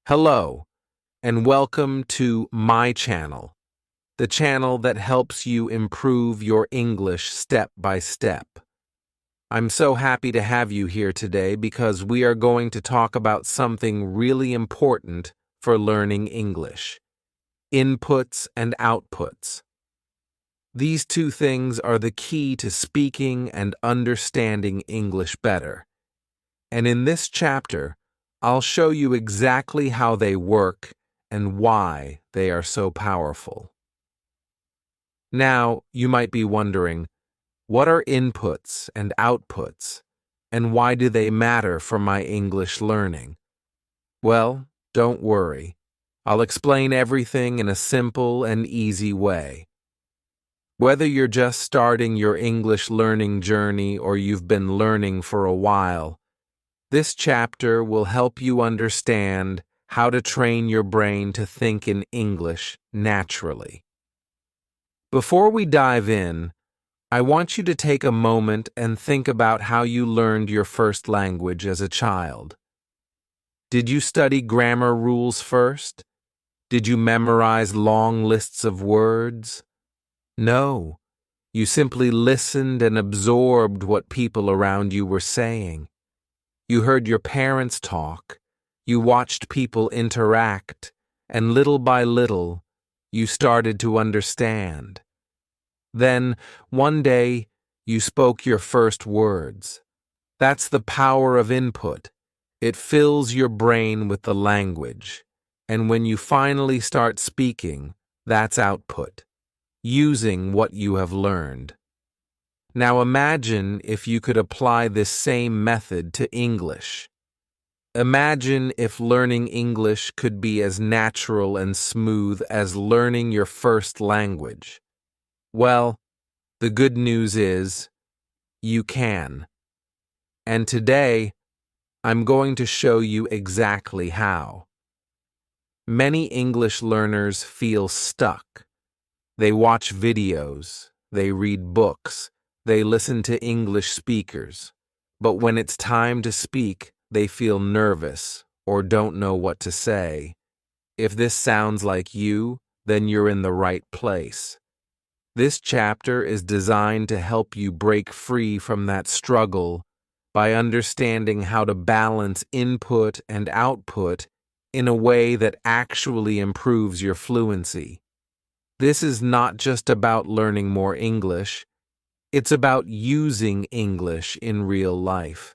Hello, and welcome to my channel, the channel that helps you improve your English step by step. I'm so happy to have you here today because we are going to talk about something really important for learning English: inputs and outputs. These two things are the key to speaking and understanding English better. And in this chapter, I'll show you exactly how they work and why they are so powerful. Now, you might be wondering, what are inputs and outputs, and why do they matter for my English learning? Well, don't worry. I'll explain everything in a simple and easy way. Whether you're just starting your English learning journey or you've been learning for a while, this chapter will help you understand how to train your brain to think in English naturally. Before we dive in, I want you to take a moment and think about how you learned your first language as a child. Did you study grammar rules first? Did you memorize long lists of words? No, you simply listened and absorbed what people around you were saying. You heard your parents talk, you watched people interact, and little by little, you started to understand. Then, one day, you spoke your first words. That's the power of input. It fills your brain with the language. And when you finally start speaking, that's output, using what you have learned. Now imagine if you could apply this same method to English. Imagine if learning English could be as natural and smooth as learning your first language. Well, the good news is, you can. And today, I'm going to show you exactly how. Many English learners feel stuck. They watch videos, they read books, they listen to English speakers, but when it's time to speak, they feel nervous or don't know what to say. If this sounds like you, then you're in the right place. This chapter is designed to help you break free from that struggle by understanding how to balance input and output in a way that actually improves your fluency. This is not just about learning more English. It's about using English in real life.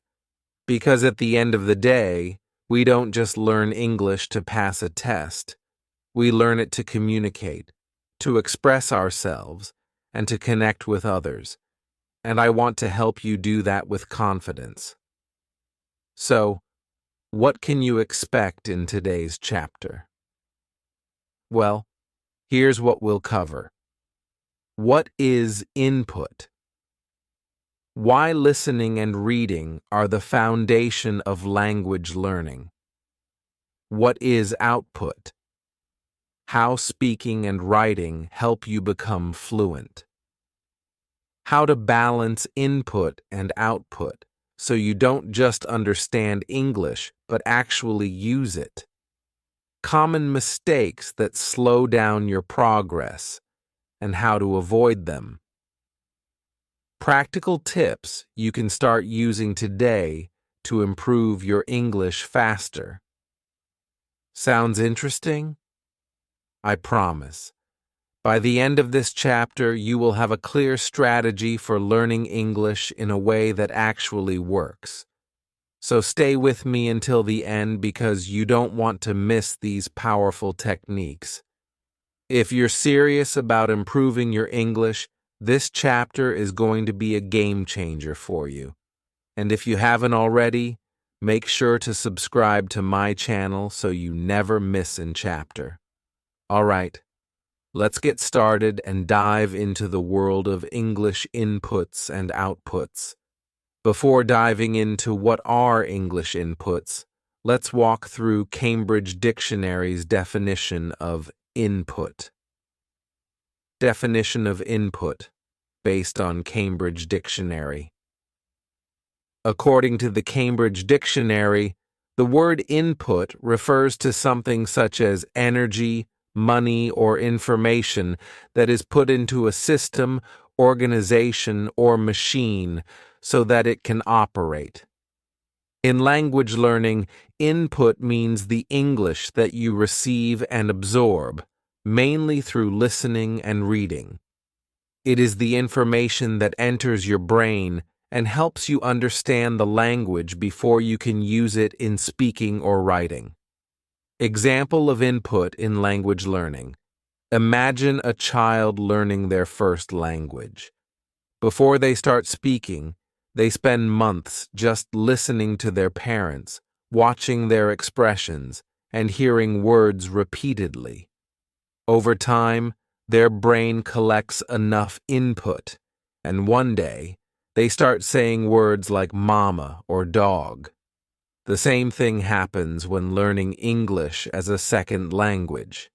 Because at the end of the day, we don't just learn English to pass a test. We learn it to communicate, to express ourselves, and to connect with others. And I want to help you do that with confidence. So, what can you expect in today's chapter? Well, here's what we'll cover. What is input? Why listening and reading are the foundation of language learning. What is output? How speaking and writing help you become fluent. How to balance input and output so you don't just understand English but actually use it. Common mistakes that slow down your progress and how to avoid them. Practical tips you can start using today to improve your English faster. Sounds interesting? I promise. By the end of this chapter, you will have a clear strategy for learning English in a way that actually works. So stay with me until the end because you don't want to miss these powerful techniques. If you're serious about improving your English, this chapter is going to be a game changer for you. And if you haven't already, make sure to subscribe to my channel so you never miss a chapter. All right, let's get started and dive into the world of English inputs and outputs. Before diving into what are English inputs, let's walk through Cambridge Dictionary's definition of input. Definition of input, based on Cambridge Dictionary. According to the Cambridge Dictionary, The word input refers to something such as energy, money, or information that is put into a system, organization, or machine so that it can operate. In language learning, input means the English that you receive and absorb, mainly through listening and reading. It is the information that enters your brain and helps you understand the language before you can use it in speaking or writing. Example of input in language learning. Imagine a child learning their first language. Before they start speaking, they spend months just listening to their parents, watching their expressions, and hearing words repeatedly. Over time, their brain collects enough input, and one day, they start saying words like mama or dog. The same thing happens when learning English as a second language.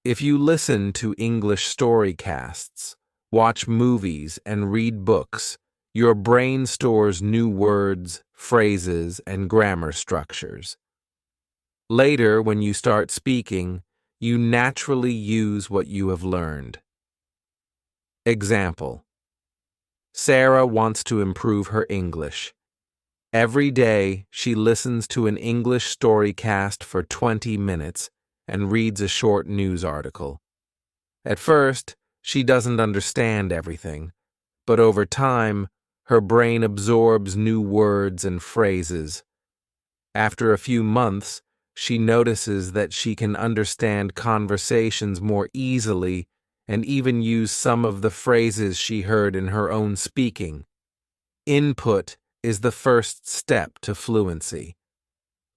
If you listen to English storycasts, watch movies, and read books, your brain stores new words, phrases, and grammar structures. Later, when you start speaking, you naturally use what you have learned. Example: Sarah wants to improve her English. Every day, she listens to an English storycast for 20 minutes and reads a short news article. At first, she doesn't understand everything, but over time, her brain absorbs new words and phrases. After a few months, she notices that she can understand conversations more easily and even use some of the phrases she heard in her own speaking. Input is the first step to fluency.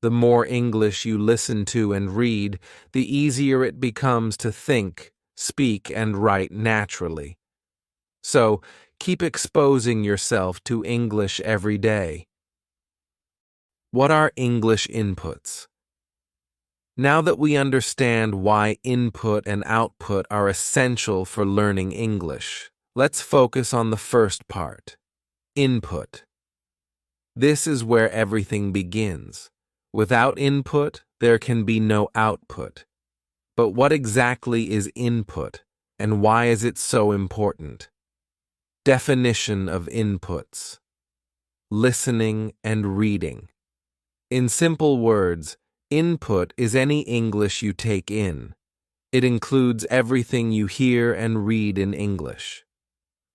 The more English you listen to and read, the easier it becomes to think, speak, and write naturally. So, keep exposing yourself to English every day. What are English inputs? Now that we understand why input and output are essential for learning English, let's focus on the first part: input. This is where everything begins. Without input, there can be no output. But what exactly is input, and why is it so important? Definition of inputs: listening and reading. In simple words, input is any English you take in. It includes everything you hear and read in English.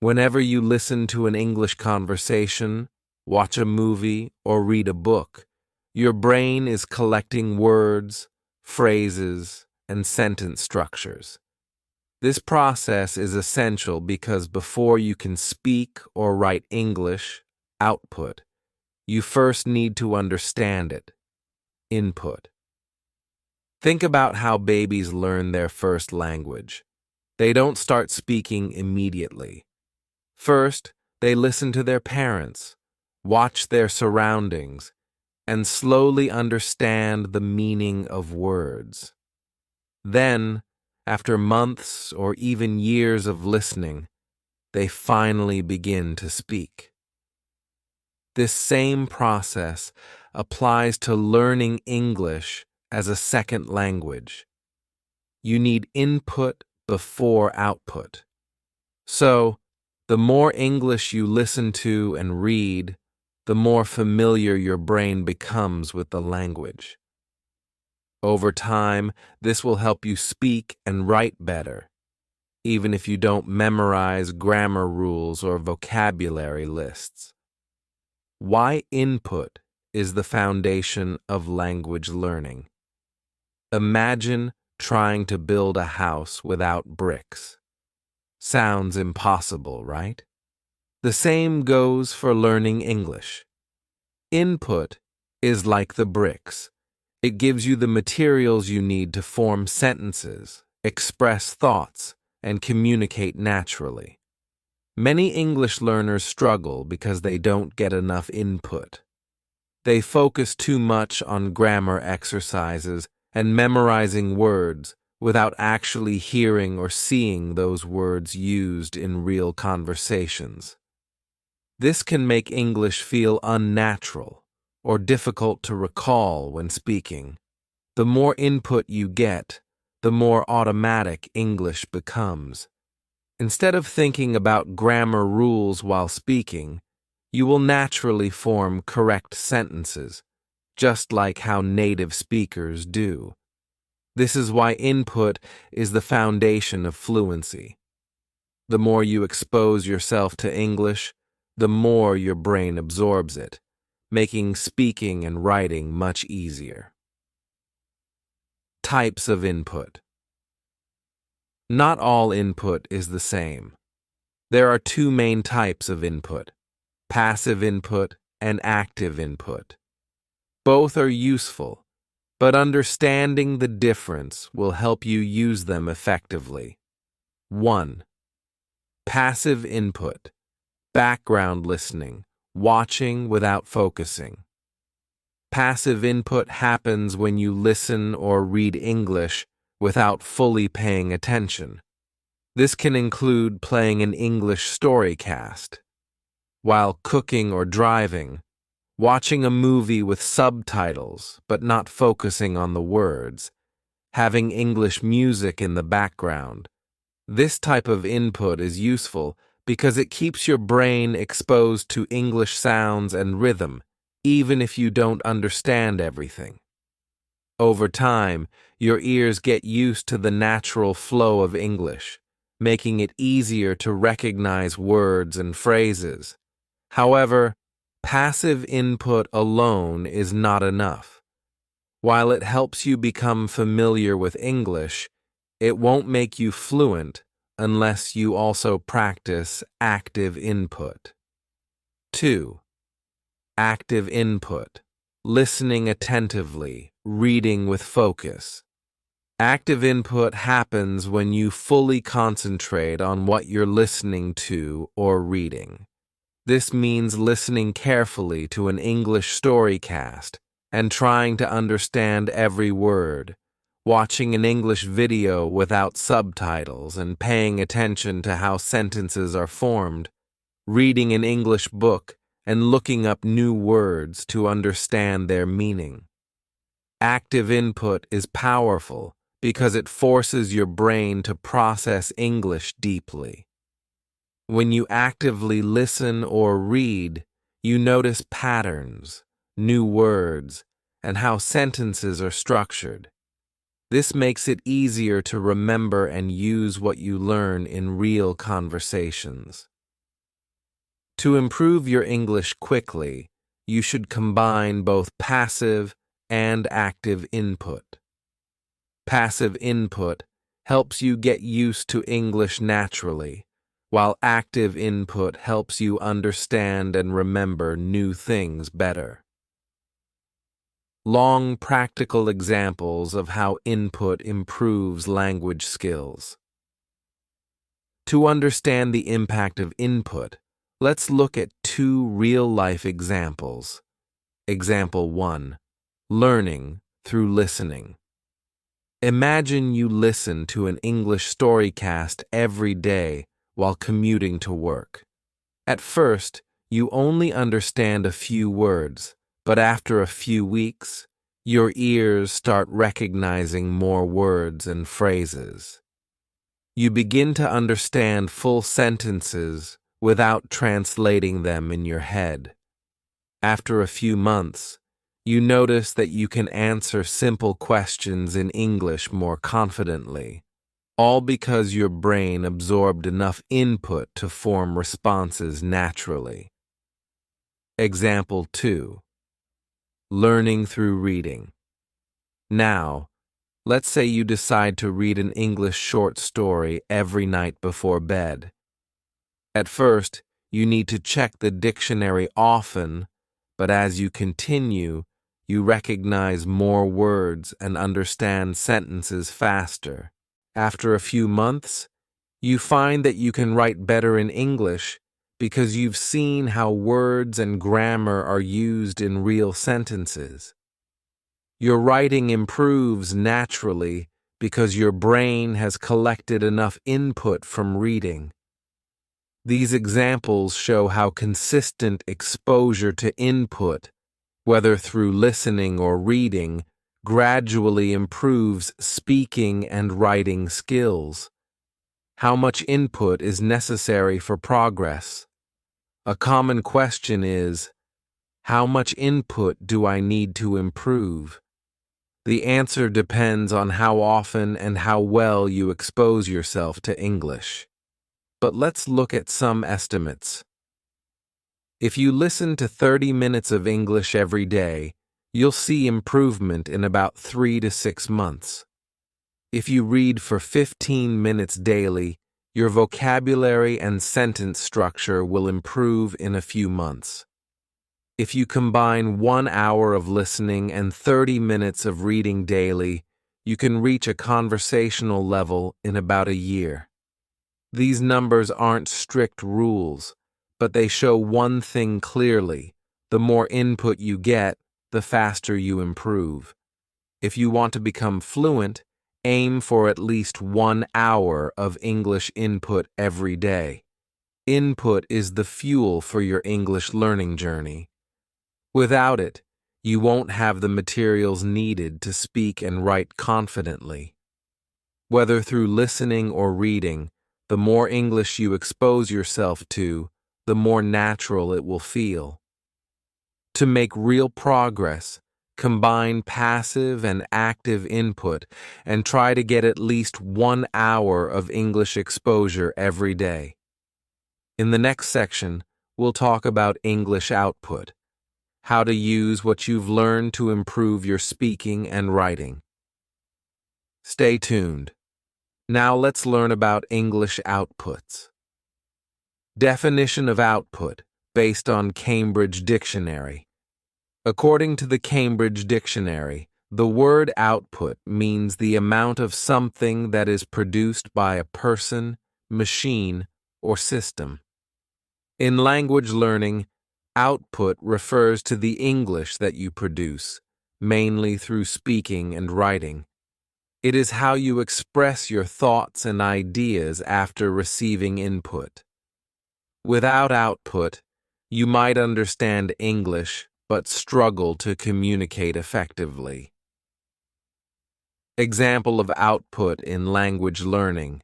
Whenever you listen to an English conversation, watch a movie, or read a book, your brain is collecting words, phrases, and sentence structures. This process is essential because before you can speak or write English, output, you first need to understand it, input. Think about how babies learn their first language. They don't start speaking immediately. First, they listen to their parents, watch their surroundings, and slowly understand the meaning of words. Then, after months or even years of listening, they finally begin to speak. This same process applies to learning English as a second language. You need input before output. So, the more English you listen to and read, the more familiar your brain becomes with the language. Over time, this will help you speak and write better, even if you don't memorize grammar rules or vocabulary lists. Why input is the foundation of language learning? Imagine trying to build a house without bricks. Sounds impossible, right? The same goes for learning English. Input is like the bricks. It gives you the materials you need to form sentences, express thoughts, and communicate naturally. Many English learners struggle because they don't get enough input. They focus too much on grammar exercises and memorizing words without actually hearing or seeing those words used in real conversations. This can make English feel unnatural or difficult to recall when speaking. The more input you get, the more automatic English becomes. Instead of thinking about grammar rules while speaking, you will naturally form correct sentences, just like how native speakers do. This is why input is the foundation of fluency. The more you expose yourself to English, the more your brain absorbs it, making speaking and writing much easier. Types of input. Not all input is the same. There are two main types of input: passive input and active input. Both are useful, but understanding the difference will help you use them effectively. 1. Passive input. Background listening, watching without focusing. Passive input happens when you listen or read English without fully paying attention. This can include playing an English storycast, while cooking or driving, watching a movie with subtitles but not focusing on the words, having English music in the background. This type of input is useful because it keeps your brain exposed to English sounds and rhythm, even if you don't understand everything. Over time, your ears get used to the natural flow of English, making it easier to recognize words and phrases. However, passive input alone is not enough. While it helps you become familiar with English, it won't make you fluent unless you also practice active input. 2. Active input. Listening attentively, reading with focus. Active input happens when you fully concentrate on what you're listening to or reading. This means listening carefully to an English storycast and trying to understand every word, watching an English video without subtitles and paying attention to how sentences are formed, reading an English book and looking up new words to understand their meaning. Active input is powerful because it forces your brain to process English deeply. When you actively listen or read, you notice patterns, new words, and how sentences are structured. This makes it easier to remember and use what you learn in real conversations. To improve your English quickly, you should combine both passive and active input. Passive input helps you get used to English naturally, while active input helps you understand and remember new things better. Long practical examples of how input improves language skills. To understand the impact of input, let's look at two real-life examples. Example 1. Learning through listening. Imagine you listen to an English storycast every day while commuting to work. At first, you only understand a few words, but after a few weeks, your ears start recognizing more words and phrases. You begin to understand full sentences without translating them in your head. After a few months, you notice that you can answer simple questions in English more confidently, all because your brain absorbed enough input to form responses naturally. Example 2. Learning through reading. Now, let's say you decide to read an English short story every night before bed. At first, you need to check the dictionary often, but as you continue, you recognize more words and understand sentences faster. After a few months, you find that you can write better in English because you've seen how words and grammar are used in real sentences. Your writing improves naturally because your brain has collected enough input from reading. These examples show how consistent exposure to input whether through listening or reading, gradually improves speaking and writing skills. How much input is necessary for progress? A common question is, how much input do I need to improve? The answer depends on how often and how well you expose yourself to English. But let's look at some estimates. If you listen to 30 minutes of English every day, you'll see improvement in about 3 to 6 months. If you read for 15 minutes daily, your vocabulary and sentence structure will improve in a few months. If you combine 1 hour of listening and 30 minutes of reading daily, you can reach a conversational level in about a year. These numbers aren't strict rules, but they show one thing clearly: the more input you get, the faster you improve. If you want to become fluent, aim for at least 1 hour of English input every day. Input is the fuel for your English learning journey. Without it, you won't have the materials needed to speak and write confidently. Whether through listening or reading, the more English you expose yourself to, the more natural it will feel. To make real progress, combine passive and active input and try to get at least 1 hour of English exposure every day. In the next section, we'll talk about English output, how to use what you've learned to improve your speaking and writing. Stay tuned. Now let's learn about English outputs. Definition of output based on Cambridge Dictionary. According to the Cambridge Dictionary, the word output means the amount of something that is produced by a person, machine, or system. In language learning, output refers to the English that you produce, mainly through speaking and writing. It is how you express your thoughts and ideas after receiving input. Without output, you might understand English but struggle to communicate effectively. Example of output in language learning.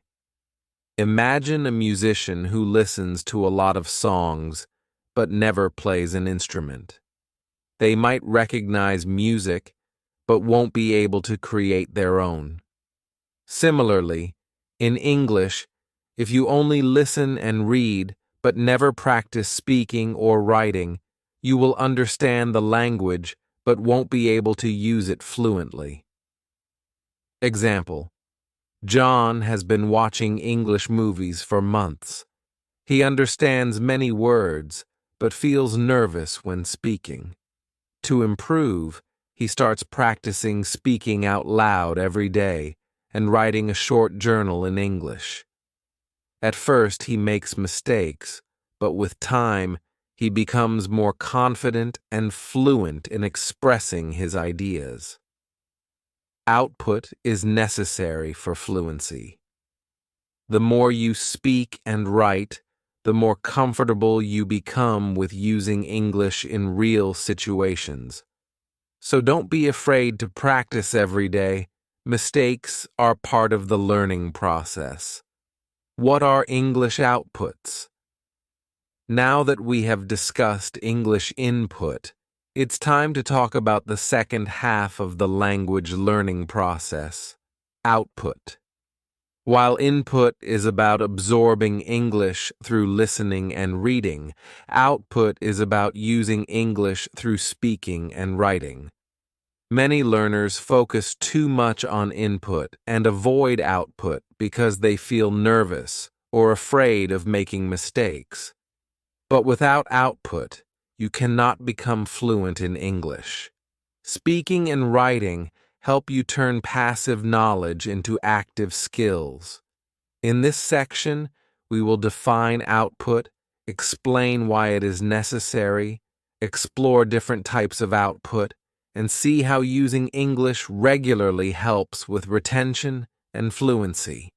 Imagine a musician who listens to a lot of songs but never plays an instrument. They might recognize music but won't be able to create their own. Similarly, in English, if you only listen and read but never practice speaking or writing, you will understand the language but won't be able to use it fluently. Example: John has been watching English movies for months. He understands many words but feels nervous when speaking. To improve, he starts practicing speaking out loud every day and writing a short journal in English. At first, he makes mistakes, but with time, he becomes more confident and fluent in expressing his ideas. Output is necessary for fluency. The more you speak and write, the more comfortable you become with using English in real situations. So don't be afraid to practice every day. Mistakes are part of the learning process. What are English outputs? Now that we have discussed English input, it's time to talk about the second half of the language learning process, output. While input is about absorbing English through listening and reading, output is about using English through speaking and writing. Many learners focus too much on input and avoid output because they feel nervous or afraid of making mistakes. But without output, you cannot become fluent in English. Speaking and writing help you turn passive knowledge into active skills. In this section, we will define output, explain why it is necessary, explore different types of output, and see how using English regularly helps with retention and fluency.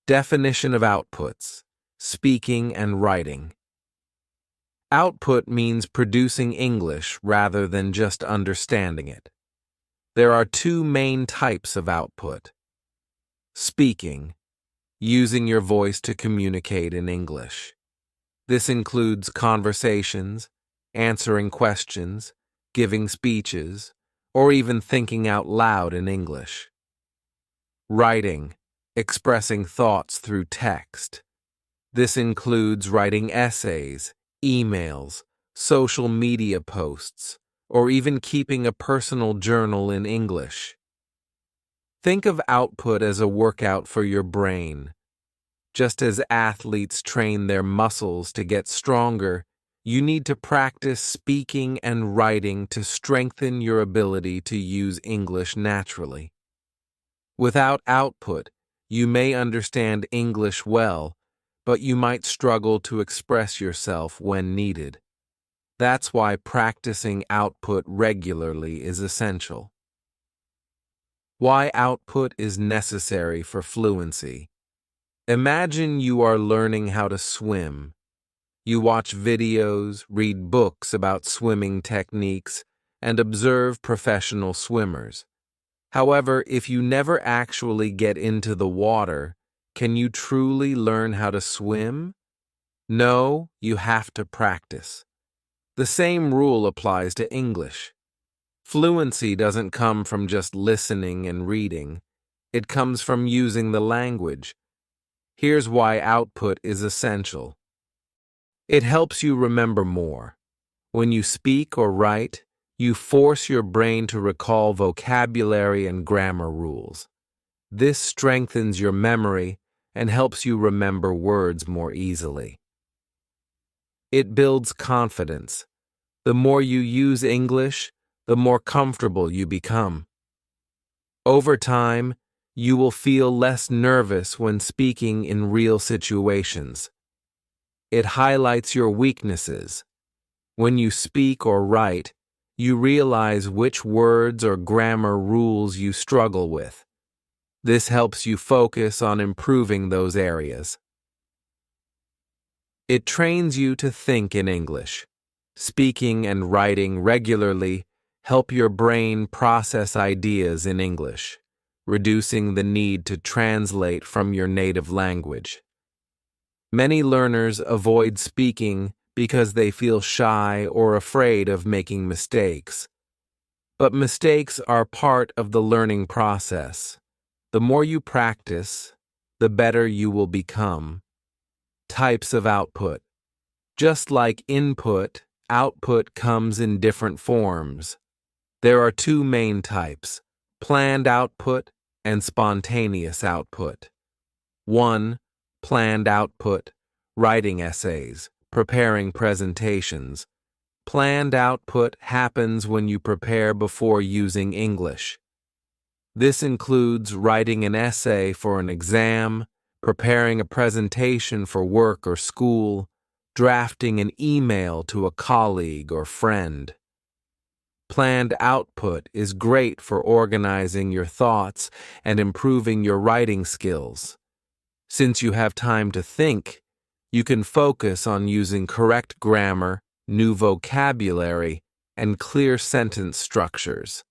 Definition of outputs: speaking and writing. Output means producing English rather than just understanding it. There are two main types of output. Speaking, using your voice to communicate in English. This includes conversations, answering questions, giving speeches, or even thinking out loud in English. Writing, expressing thoughts through text. This includes writing essays, emails, social media posts, or even keeping a personal journal in English. Think of output as a workout for your brain. Just as athletes train their muscles to get stronger, you need to practice speaking and writing to strengthen your ability to use English naturally. Without output, you may understand English well, but you might struggle to express yourself when needed. That's why practicing output regularly is essential. Why output is necessary for fluency. Imagine you are learning how to swim. You watch videos, read books about swimming techniques, and observe professional swimmers. However, if you never actually get into the water, can you truly learn how to swim? No, you have to practice. The same rule applies to English. Fluency doesn't come from just listening and reading. It comes from using the language. Here's why output is essential. It helps you remember more. When you speak or write, you force your brain to recall vocabulary and grammar rules. This strengthens your memory and helps you remember words more easily. It builds confidence. The more you use English, the more comfortable you become. Over time, you will feel less nervous when speaking in real situations. It highlights your weaknesses. When you speak or write, you realize which words or grammar rules you struggle with. This helps you focus on improving those areas. It trains you to think in English. Speaking and writing regularly help your brain process ideas in English, reducing the need to translate from your native language. Many learners avoid speaking because they feel shy or afraid of making mistakes. But mistakes are part of the learning process. The more you practice, the better you will become. Types of output. Just like input, output comes in different forms. There are two main types: planned output and spontaneous output. 1. Planned output, writing essays, preparing presentations. Planned output happens when you prepare before using English. This includes writing an essay for an exam, preparing a presentation for work or school, drafting an email to a colleague or friend. Planned output is great for organizing your thoughts and improving your writing skills. Since you have time to think, you can focus on using correct grammar, new vocabulary, and clear sentence structures.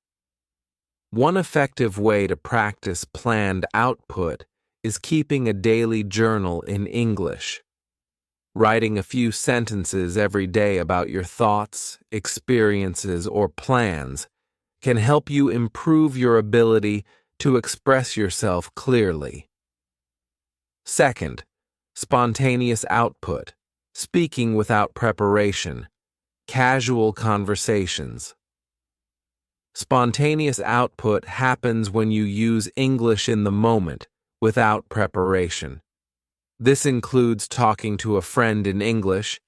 One effective way to practice planned output is keeping a daily journal in English. Writing a few sentences every day about your thoughts, experiences, or plans can help you improve your ability to express yourself clearly. Second, spontaneous output, speaking without preparation, casual conversations. Spontaneous output happens when you use English in the moment, without preparation. This includes talking to a friend in English,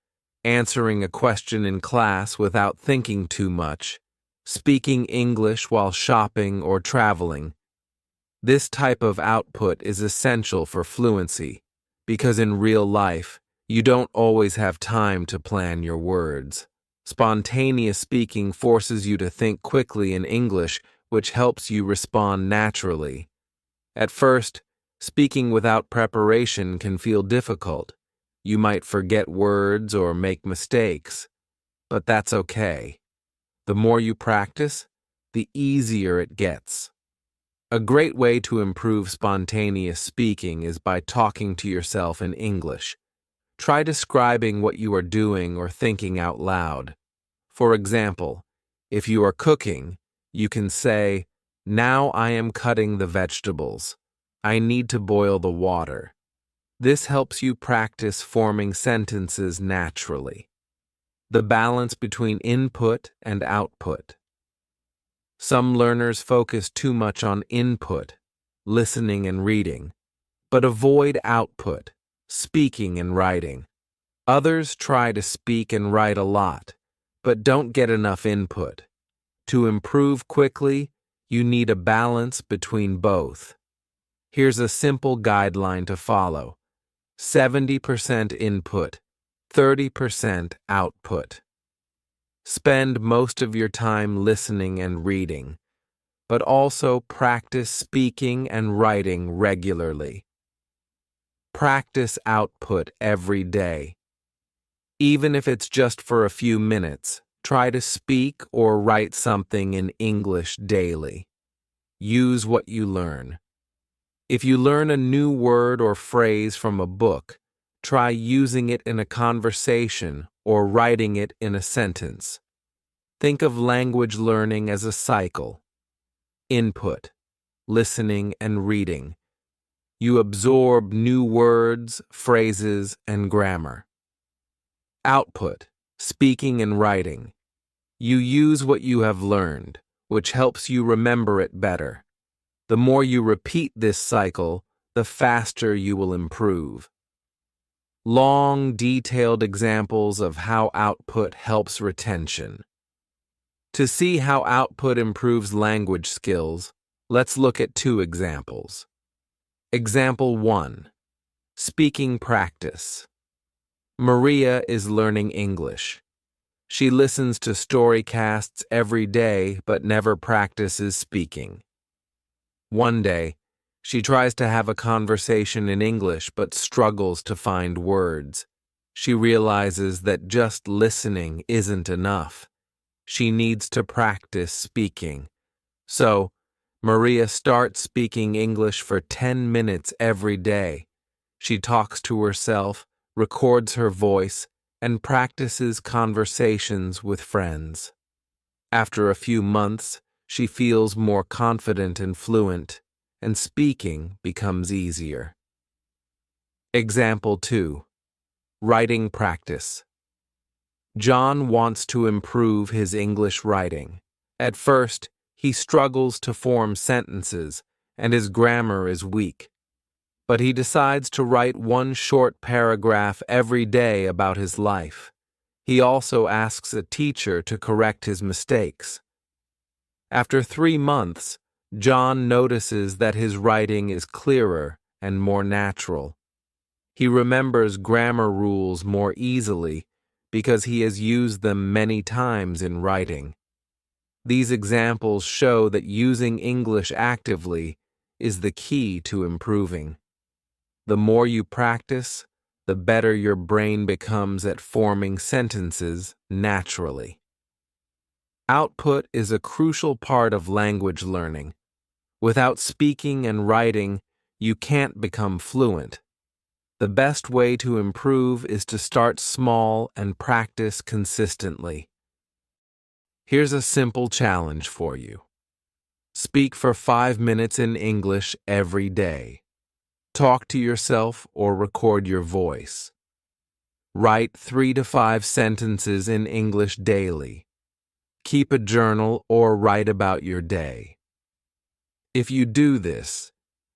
answering a question in class without thinking too much, speaking English while shopping or traveling. This type of output is essential for fluency, because in real life, you don't always have time to plan your words. Spontaneous speaking forces you to think quickly in English, which helps you respond naturally. At first, speaking without preparation can feel difficult. You might forget words or make mistakes, but that's okay. The more you practice, the easier it gets. A great way to improve spontaneous speaking is by talking to yourself in English. Try describing what you are doing or thinking out loud. For example, if you are cooking, you can say, "Now I am cutting the vegetables. I need to boil the water." This helps you practice forming sentences naturally. The balance between input and output. Some learners focus too much on input, listening and reading, but avoid output, speaking and writing. Others try to speak and write a lot, but don't get enough input. To improve quickly, you need a balance between both. Here's a simple guideline to follow: 70% input, 30% output. Spend most of your time listening and reading, but also practice speaking and writing regularly. Practice output every day. Even if it's just for a few minutes, try to speak or write something in English daily. Use what you learn. If you learn a new word or phrase from a book, try using it in a conversation or writing it in a sentence. Think of language learning as a cycle. Input, listening and reading. You absorb new words, phrases, and grammar. Output, speaking and writing. You use what you have learned, which helps you remember it better. The more you repeat this cycle, the faster you will improve. Long, detailed examples of how output helps retention. To see how output improves language skills, let's look at 2 examples. Example 1. Speaking practice. Maria is learning English. She listens to storycasts every day but never practices speaking. One day, she tries to have a conversation in English but struggles to find words. She realizes that just listening isn't enough. She needs to practice speaking. So, Maria starts speaking English for 10 minutes every day. She talks to herself, records her voice, and practices conversations with friends. After a few months, she feels more confident and fluent, and speaking becomes easier. Example 2. Writing practice. John wants to improve his English writing. At first, he struggles to form sentences, and his grammar is weak. But he decides to write 1 short paragraph every day about his life. He also asks a teacher to correct his mistakes. After 3 months, John notices that his writing is clearer and more natural. He remembers grammar rules more easily because he has used them many times in writing. These examples show that using English actively is the key to improving. The more you practice, the better your brain becomes at forming sentences naturally. Output is a crucial part of language learning. Without speaking and writing, you can't become fluent. The best way to improve is to start small and practice consistently. Here's a simple challenge for you. Speak for 5 minutes in English every day. Talk to yourself or record your voice. Write 3 to 5 sentences in English daily. Keep a journal or write about your day. If you do this,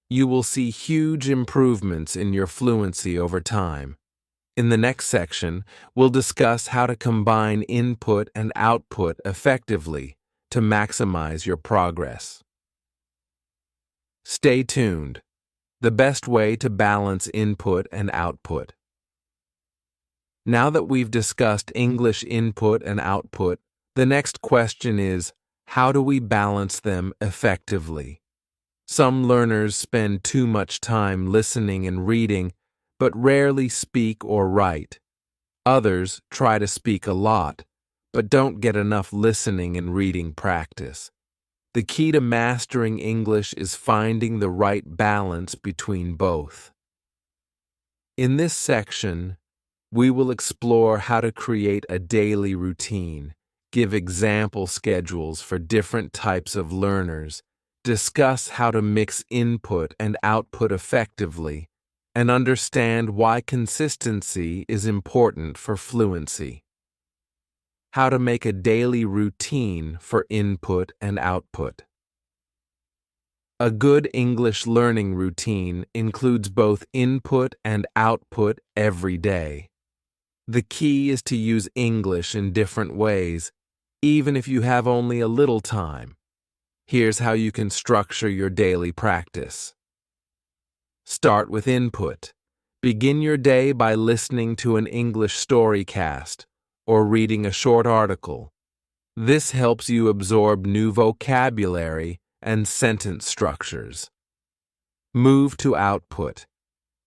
you will see huge improvements in your fluency over time. In the next section, we'll discuss how to combine input and output effectively to maximize your progress. Stay tuned. The best way to balance input and output. Now that we've discussed English input and output, the next question is, how do we balance them effectively? Some learners spend too much time listening and reading, but rarely speak or write. Others try to speak a lot, but don't get enough listening and reading practice. The key to mastering English is finding the right balance between both. In this section, we will explore how to create a daily routine, give example schedules for different types of learners, discuss how to mix input and output effectively, and understand why consistency is important for fluency. How to make a daily routine for input and output. A good English learning routine includes both input and output every day. The key is to use English in different ways, even if you have only a little time. Here's how you can structure your daily practice. Start with input. Begin your day by listening to an English storycast or reading a short article. This helps you absorb new vocabulary and sentence structures. Move to output.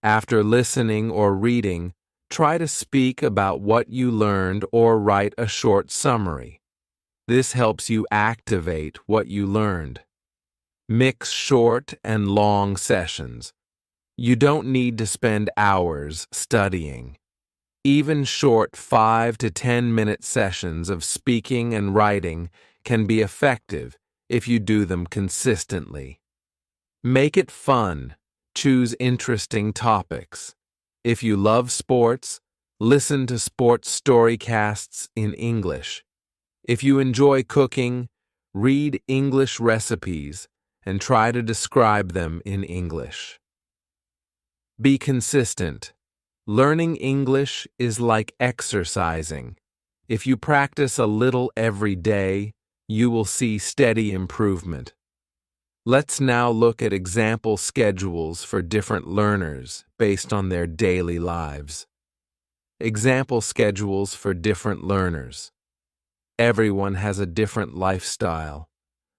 After listening or reading, try to speak about what you learned or write a short summary. This helps you activate what you learned. Mix short and long sessions. You don't need to spend hours studying. Even short 5 to 10-minute sessions of speaking and writing can be effective if you do them consistently. Make it fun. Choose interesting topics. If you love sports, listen to sports storycasts in English. If you enjoy cooking, read English recipes and try to describe them in English. Be consistent. Learning English is like exercising. If you practice a little every day, you will see steady improvement. Let's now look at example schedules for different learners based on their daily lives. Example schedules for different learners. Everyone has a different lifestyle,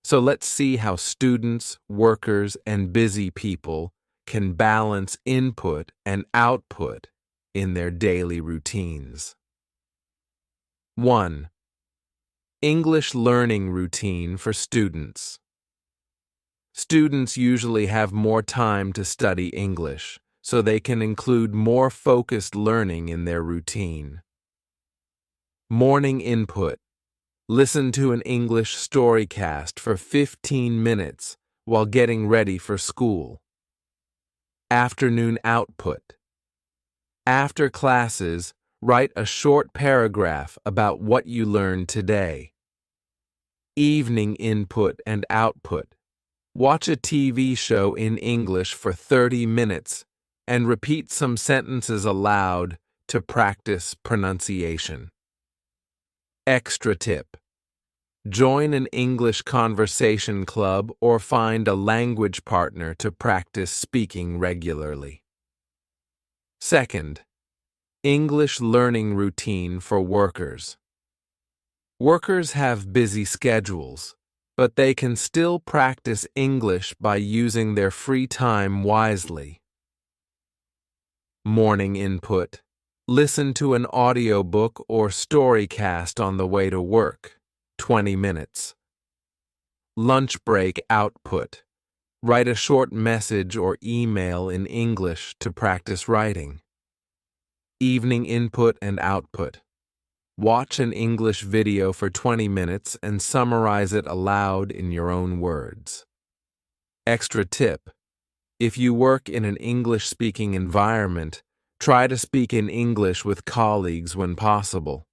so let's see how students, workers, and busy people can balance input and output in their daily routines. 1. English learning routine for students. Students usually have more time to study English, so they can include more focused learning in their routine. Morning input. Listen to an English storycast for 15 minutes while getting ready for school. Afternoon output. After classes, write a short paragraph about what you learned today. Evening input and output. Watch a TV show in English for 30 minutes and repeat some sentences aloud to practice pronunciation. Extra tip. Join an English conversation club or find a language partner to practice speaking regularly. 2nd, English learning routine for workers. Workers have busy schedules, but they can still practice English by using their free time wisely. Morning input. Listen to an audiobook or storycast on the way to work, 20 minutes. Lunch break output. Write a short message or email in English to practice writing. Evening input and output. Watch an English video for 20 minutes and summarize it aloud in your own words. Extra tip. If you work in an English-speaking environment, try to speak in English with colleagues when possible.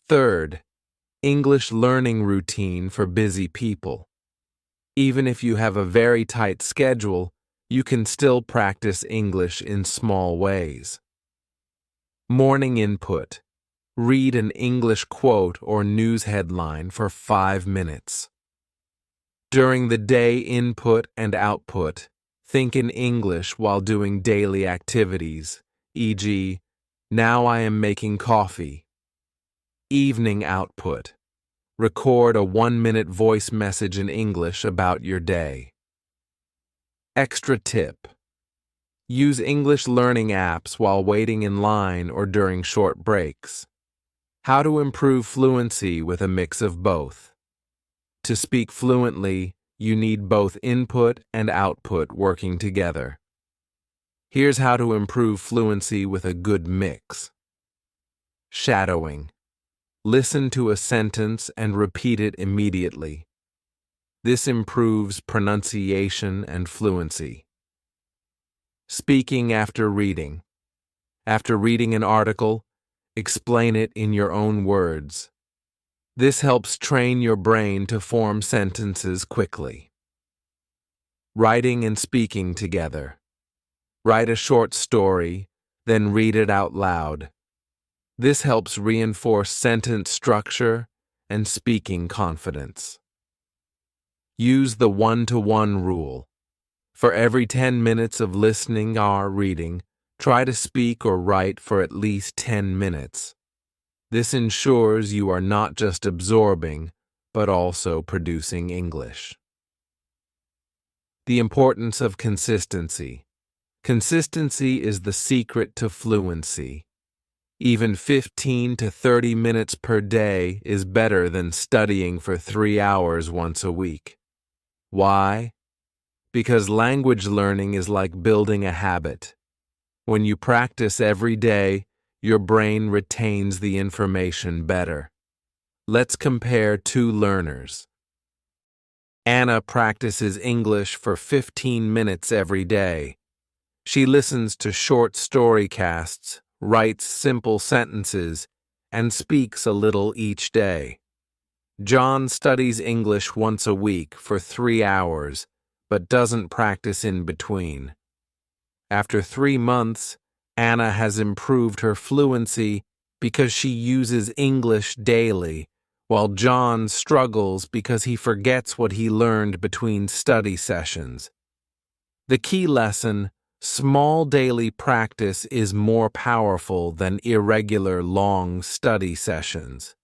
3rd, English learning routine for busy people. Even if you have a very tight schedule, you can still practice English in small ways. Morning input. Read an English quote or news headline for 5 minutes. During the day input and output, think in English while doing daily activities, e.g., now I am making coffee. Evening output. Record a 1-minute voice message in English about your day. Extra tip. Use English learning apps while waiting in line or during short breaks. How to improve fluency with a mix of both. To speak fluently, you need both input and output working together. Here's how to improve fluency with a good mix. Shadowing. Listen to a sentence and repeat it immediately. This improves pronunciation and fluency. Speaking after reading. After reading an article, explain it in your own words. This helps train your brain to form sentences quickly. Writing and speaking together. Write a short story, then read it out loud. This helps reinforce sentence structure and speaking confidence. Use the 1-to-1 rule. For every 10 minutes of listening or reading, try to speak or write for at least 10 minutes. This ensures you are not just absorbing, but also producing English. The importance of consistency. Consistency is the secret to fluency. Even 15 to 30 minutes per day is better than studying for 3 hours once a week. Why? Because language learning is like building a habit. When you practice every day, your brain retains the information better. Let's compare two learners. Anna practices English for 15 minutes every day. She listens to short story casts, writes simple sentences, and speaks a little each day. John studies English once a week for 3 hours, but doesn't practice in between. After 3 months, Anna has improved her fluency because she uses English daily, while John struggles because he forgets what he learned between study sessions. The key lesson: small daily practice is more powerful than irregular long study sessions.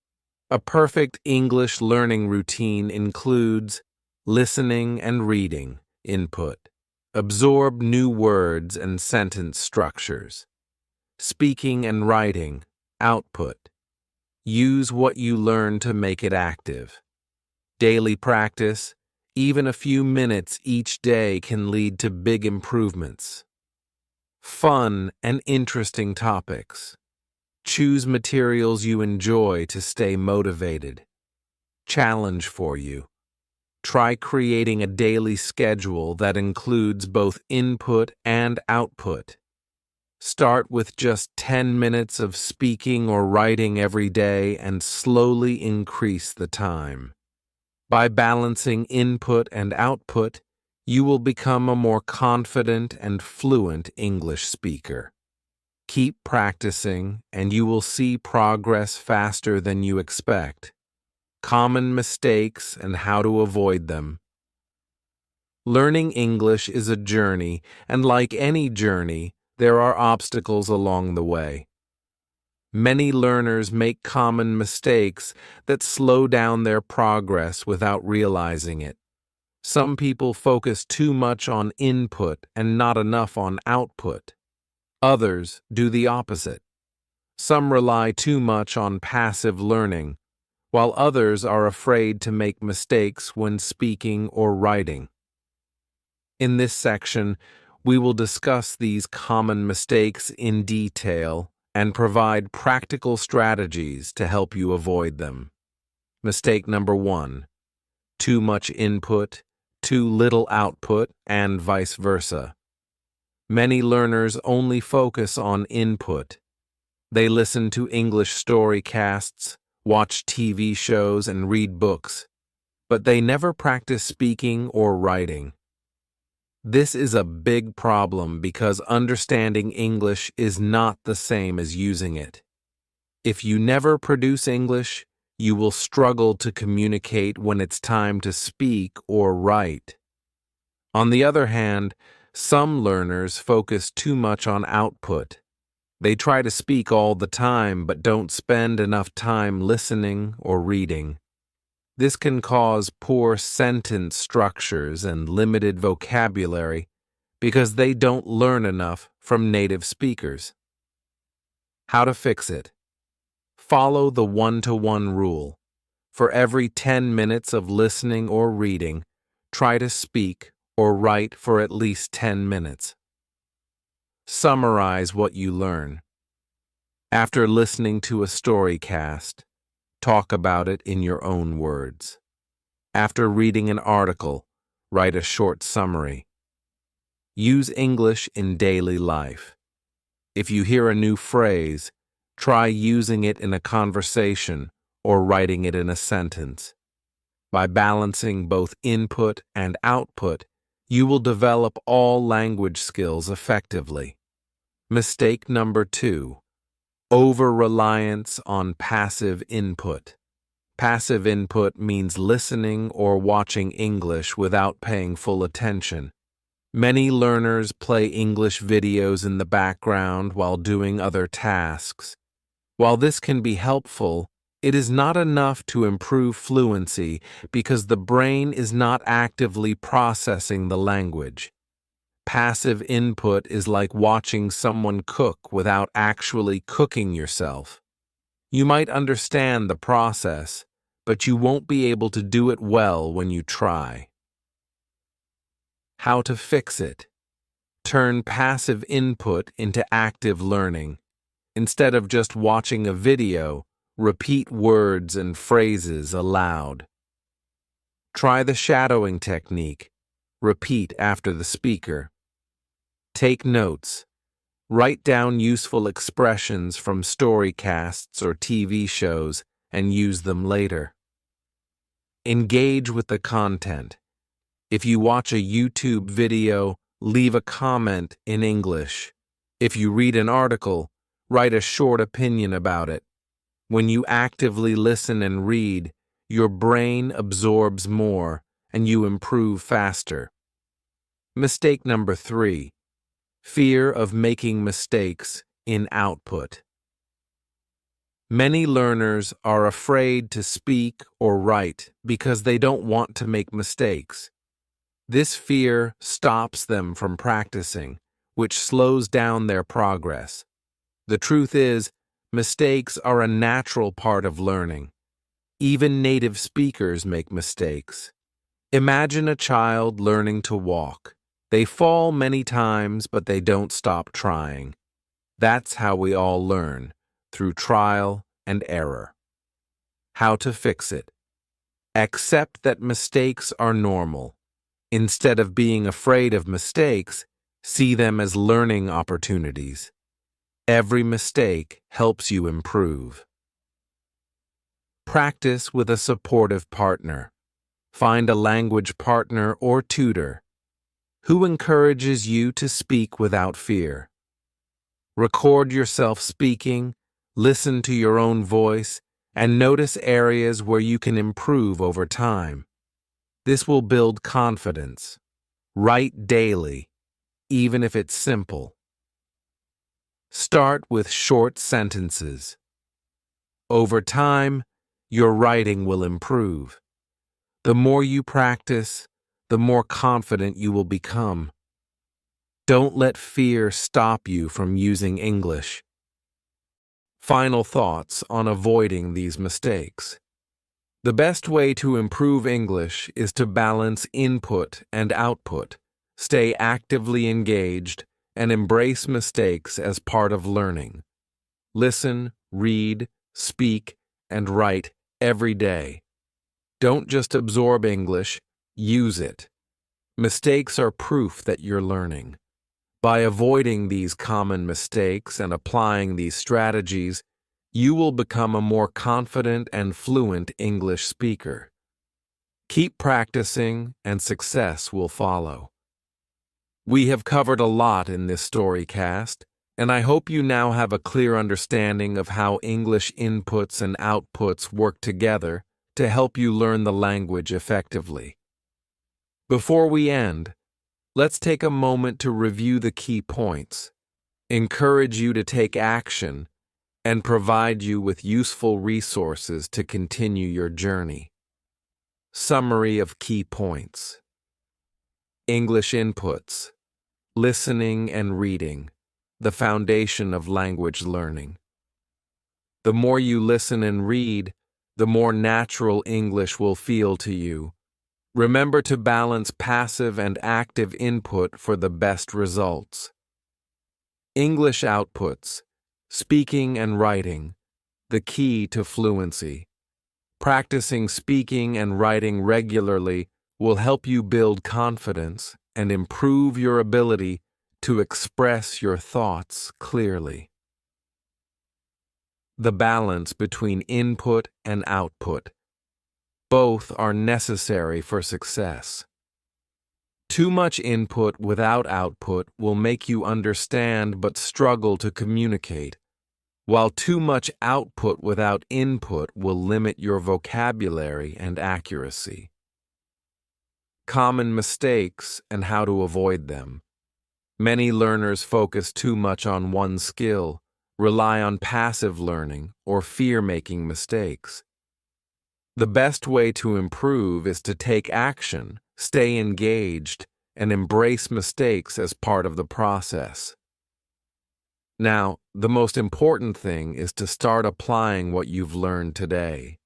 A perfect English learning routine includes listening and reading, input. Absorb new words and sentence structures. Speaking and writing, output. Use what you learn to make it active. Daily practice, even a few minutes each day, can lead to big improvements. Fun and interesting topics. Choose materials you enjoy to stay motivated. Challenge for you. Try creating a daily schedule that includes both input and output. Start with just 10 minutes of speaking or writing every day and slowly increase the time. By balancing input and output, you will become a more confident and fluent English speaker. Keep practicing, and you will see progress faster than you expect. Common mistakes and how to avoid them. Learning English is a journey, and like any journey, there are obstacles along the way. Many learners make common mistakes that slow down their progress without realizing it. Some people focus too much on input and not enough on output. Others do the opposite. Some rely too much on passive learning, while others are afraid to make mistakes when speaking or writing. In this section, we will discuss these common mistakes in detail and provide practical strategies to help you avoid them. Mistake number 1: too much input, too little output, and vice versa. Many learners only focus on input. They listen to English story casts, watch TV shows, and read books, but they never practice speaking or writing. This is a big problem because understanding English is not the same as using it. If you never produce English, you will struggle to communicate when it's time to speak or write. On the other hand, some learners focus too much on output. They try to speak all the time but don't spend enough time listening or reading. This can cause poor sentence structures and limited vocabulary because they don't learn enough from native speakers. How to fix it? Follow the 1-to-1 rule. For every 10 minutes of listening or reading, try to speak or write for at least 10 minutes. Summarize what you learn. After listening to a storycast, talk about it in your own words. After reading an article, write a short summary. Use English in daily life. If you hear a new phrase, try using it in a conversation or writing it in a sentence. By balancing both input and output, you will develop all language skills effectively. Mistake number 2. Over-reliance on passive input. Passive input means listening or watching English without paying full attention. Many learners play English videos in the background while doing other tasks. While this can be helpful, it is not enough to improve fluency because the brain is not actively processing the language. Passive input is like watching someone cook without actually cooking yourself. You might understand the process, but you won't be able to do it well when you try. How to fix it? Turn passive input into active learning. Instead of just watching a video, repeat words and phrases aloud. Try the shadowing technique. Repeat after the speaker. Take notes. Write down useful expressions from storycasts or TV shows and use them later. Engage with the content. If you watch a YouTube video, leave a comment in English. If you read an article, write a short opinion about it. When you actively listen and read, your brain absorbs more and you improve faster. Mistake number 3. Fear of making mistakes in output. Many learners are afraid to speak or write because they don't want to make mistakes. This fear stops them from practicing, which slows down their progress. The truth is, mistakes are a natural part of learning. Even native speakers make mistakes. Imagine a child learning to walk. They fall many times, but they don't stop trying. That's how we all learn, through trial and error. How to fix it? Accept that mistakes are normal. Instead of being afraid of mistakes, see them as learning opportunities. Every mistake helps you improve. Practice with a supportive partner. Find a language partner or tutor who encourages you to speak without fear. Record yourself speaking, listen to your own voice, and notice areas where you can improve over time. This will build confidence. Write daily, even if it's simple. Start with short sentences. Over time, your writing will improve. The more you practice, the more confident you will become. Don't let fear stop you from using English. Final thoughts on avoiding these mistakes. The best way to improve English is to balance input and output, stay actively engaged, and embrace mistakes as part of learning. Listen, read, speak, and write every day. Don't just absorb English, use it. Mistakes are proof that you're learning. By avoiding these common mistakes and applying these strategies, you will become a more confident and fluent English speaker. Keep practicing, and success will follow. We have covered a lot in this storycast, and I hope you now have a clear understanding of how English inputs and outputs work together to help you learn the language effectively. Before we end, let's take a moment to review the key points, encourage you to take action, and provide you with useful resources to continue your journey. Summary of key points. English inputs. Listening and reading, the foundation of language learning. The more you listen and read, the more natural English will feel to you. Remember to balance passive and active input for the best results. English outputs, speaking and writing, the key to fluency. Practicing speaking and writing regularly will help you build confidence and improve your ability to express your thoughts clearly. The balance between input and output. Both are necessary for success. Too much input without output will make you understand but struggle to communicate, while too much output without input will limit your vocabulary and accuracy. Common mistakes and how to avoid them. Many learners focus too much on one skill, rely on passive learning, or fear making mistakes. The best way to improve is to take action, stay engaged, and embrace mistakes as part of the process. Now, the most important thing is to start applying what you've learned today.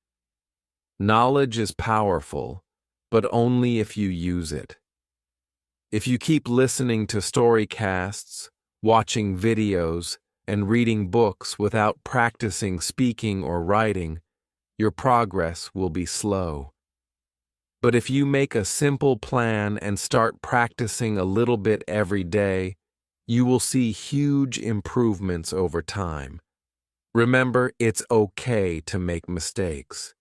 Knowledge is powerful, but only if you use it. If you keep listening to storycasts, watching videos, and reading books without practicing speaking or writing, your progress will be slow. But if you make a simple plan and start practicing a little bit every day, you will see huge improvements over time. Remember, it's okay to make mistakes.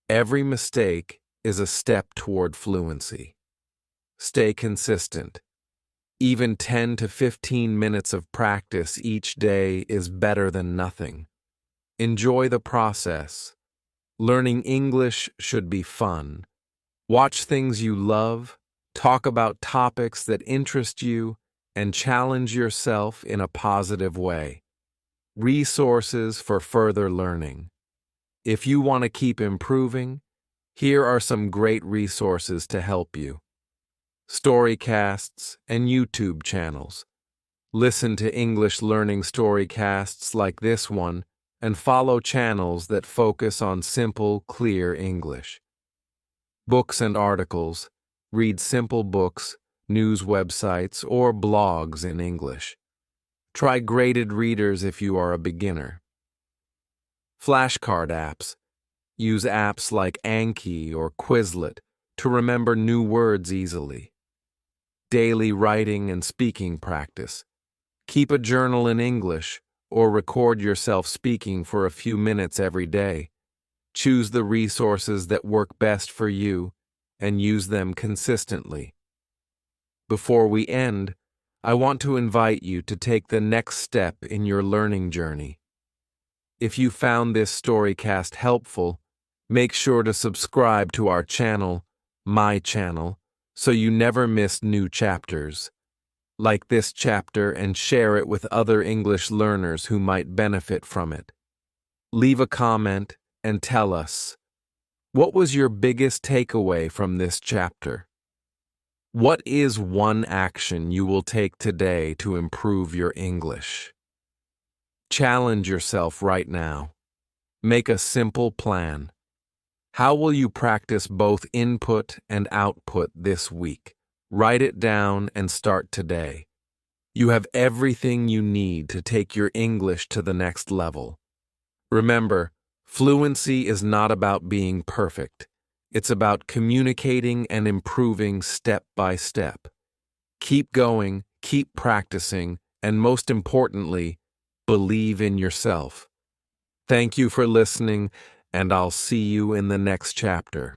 Every mistake is a step toward fluency. Stay consistent. Even 10 to 15 minutes of practice each day is better than nothing. Enjoy the process. Learning English should be fun. Watch things you love, talk about topics that interest you, and challenge yourself in a positive way. Resources for further learning. If you want to keep improving, here are some great resources to help you. Storycasts and YouTube channels. Listen to English learning storycasts like this one and follow channels that focus on simple, clear English. Books and articles. Read simple books, news websites, or blogs in English. Try graded readers if you are a beginner. Flashcard apps. Use apps like Anki or Quizlet to remember new words easily. Daily writing and speaking practice. Keep a journal in English or record yourself speaking for a few minutes every day. Choose the resources that work best for you and use them consistently. Before we end, I want to invite you to take the next step in your learning journey. If you found this storycast helpful, make sure to subscribe to our channel, my channel, so you never miss new chapters. Like this chapter and share it with other English learners who might benefit from it. Leave a comment and tell us, what was your biggest takeaway from this chapter? What is one action you will take today to improve your English? Challenge yourself right now. Make a simple plan. How will you practice both input and output this week? Write it down and start today. You have everything you need to take your English to the next level. Remember, fluency is not about being perfect. It's about communicating and improving step by step. Keep going, keep practicing, and most importantly, believe in yourself. Thank you for listening, and I'll see you in the next chapter.